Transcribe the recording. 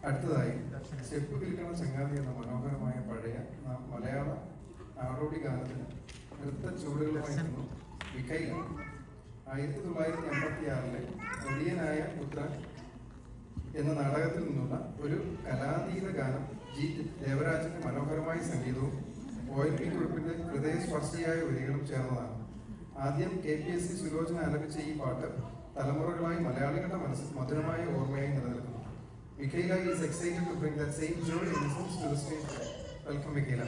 അടുത്തതായി സ്റ്റെപ്പ് കിൽക്കണ ചങ്ങാതി എന്ന മനോഹരമായ പഴയ മലയാള നാടോടി ഗാനത്തിന് നൃത്ത ചുവടുകളുമായി നിന്നു മിഖൈല. 1956 ഒടിയനായ പുത്രൻ എന്ന നാടകത്തിൽ നിന്നുള്ള ഒരു കലാതീത ഗാനം ജി ദേവരാജന്റെ മനോഹരമായ സംഗീതവും ONV കുറിപ്പിന്റെ ഹൃദയസ്പർശിയായ വരികളും ചേർന്നതാണ്. ആദ്യം KPSC സുലോചന ആലപിച്ച ഈ പാട്ട് തലമുറകളായി മലയാളികളുടെ മനസ്സിൽ മധുരമായ ഓർമ്മയായി നിലനിൽക്കുന്നു. Michaela is excited to bring that same joy and innocence to the stage. Welcome, Michaela.